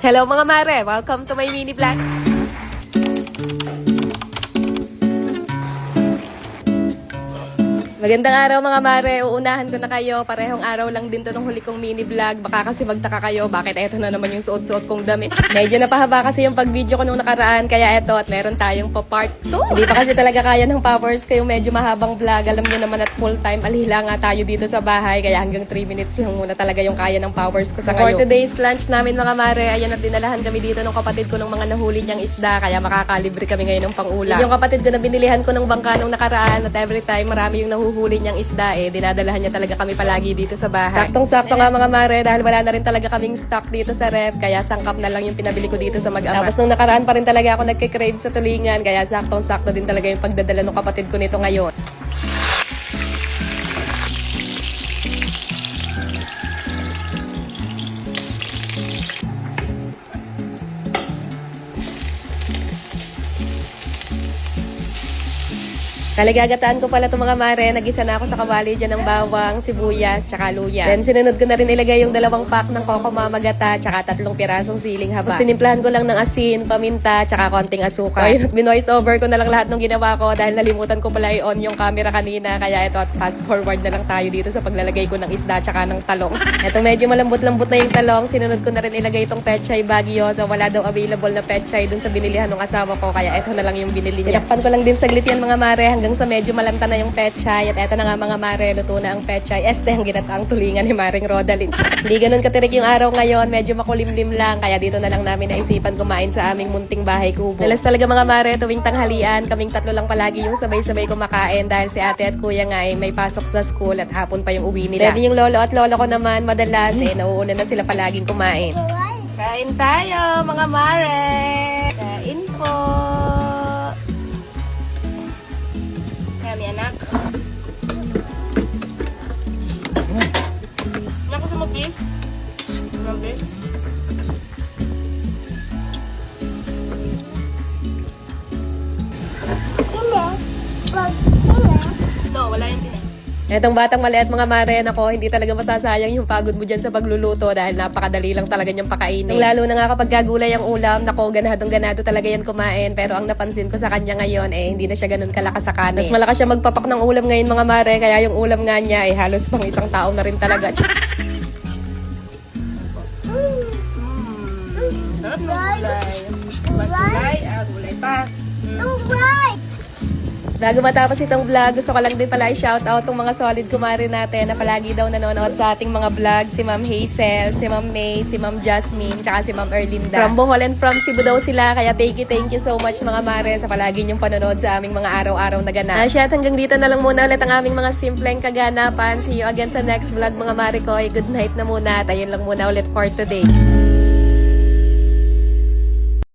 Hello mga mare! Welcome to my mini vlog! Magandang araw mga mare, uunahan ko na kayo. Parehong araw lang din to nung huli kong mini vlog. Baka kasi magtaka kayo, bakit eto na naman yung suot-suot kong damit. Medyo napahaba kasi yung pag-video ko nung nakaraan, kaya eto at meron tayong pa part 2. Hindi pa kasi talaga kaya ng powers ko yung medyo mahabang vlog. Alam nyo naman at full time, alihila nga tayo dito sa bahay, kaya hanggang 3 minutes lang muna talaga yung kaya ng powers ko sa ngayon. For today's lunch namin mga mare, ayan at dinalahan kami dito ng kapatid ko ng mga nahuli niyang isda, kaya makakalibre kami ngayon ng pang-ulam. Yung kapatid ko na binilihan ko ng bangka nung nakaraan at every time marami yung nahuhuli niyang isda dinadalahan niya talaga kami palagi dito sa bahay. Saktong-sakto nga mga mare dahil wala na rin talaga kaming stock dito sa ref, kaya sangkap na lang yung pinabili ko dito sa mag-ama. Tapos nung nakaraan pa rin talaga ako nagkikrave sa tulingan, kaya saktong-sakto din talaga yung pagdadala ng kapatid ko nito ngayon. Naligagataan ko pala itong mga mare. Nagisa na ako sa kawali dyan ng bawang, sibuyas, tsaka luya. Then sinunod ko na rin ilagay yung 2 pack ng koko mamagata, tsaka 3 pirasong siling haba. Tapos tinimplahan ko lang ng asin, paminta, tsaka konting asukal. So, binoise over ko na lang lahat ng ginawa ko dahil nalimutan ko pala i-on yung camera kanina. Kaya ito at fast forward na lang tayo dito sa paglalagay ko ng isda tsaka ng talong. Ito medyo malambot-lambot na yung talong. Sinunod ko na rin ilagay itong pechay bagyo. So wala daw available na pechay dun sa binilihan ng asawa ko. Kaya ito na lang yung binili niya. Tinakpan ko lang din saglit yan mga mare hanggang sa medyo malanta na yung pechay. At eto na nga mga mare, luto na ang pechay. Ang ginataang tulingan ni Maring Rodalyn. Hindi ganun katirik yung araw ngayon, medyo makulimlim lang. Kaya dito na lang namin naisipan kumain sa aming munting bahay kubo. Dalas talaga mga mare, tuwing tanghalian, kaming 3 lang palagi yung sabay-sabay kumakain dahil si ate at kuya nga may pasok sa school at hapon pa yung uwi nila. Ready yung lolo at lolo ko naman, madalas nauuna na sila palaging kumain. Kain tayo mga mare! Kain po! Kami anak. Ako sa mabi. Mabi. No, wala yung tinay. Etong batang maliit mga mare, nako, hindi talaga masasayang yung pagod mo dyan sa pagluluto dahil napakadali lang talaga niyang pakainin. Lalo na nga kapag gagulay ang ulam, nako, ganadong-ganado talaga yan kumain. Pero ang napansin ko sa kanya ngayon, hindi na siya ganun kalakas sa kanin. Mas malakas siya magpapak ng ulam ngayon mga mare, kaya yung ulam nga niya halos pang isang tao na rin talaga. Sarap ng gulay. Gulay, gulay pa. Bago matapos itong vlog, gusto ko lang din pala i-shoutout tong mga solid kumari natin na palagi daw nanonood sa ating mga vlog. Si Ma'am Hazel, si Ma'am May, si Ma'am Jasmine, tsaka si Ma'am Erlinda. From Bohol and from Cebu daw sila, kaya thank you so much mga mare sa palagi niyong panonood sa aming mga araw-araw na ganap. At hanggang dito na lang muna ulit ang aming mga simpleng kaganapan. See you again sa next vlog mga mare ko. Good night na muna at ayun lang muna ulit for today.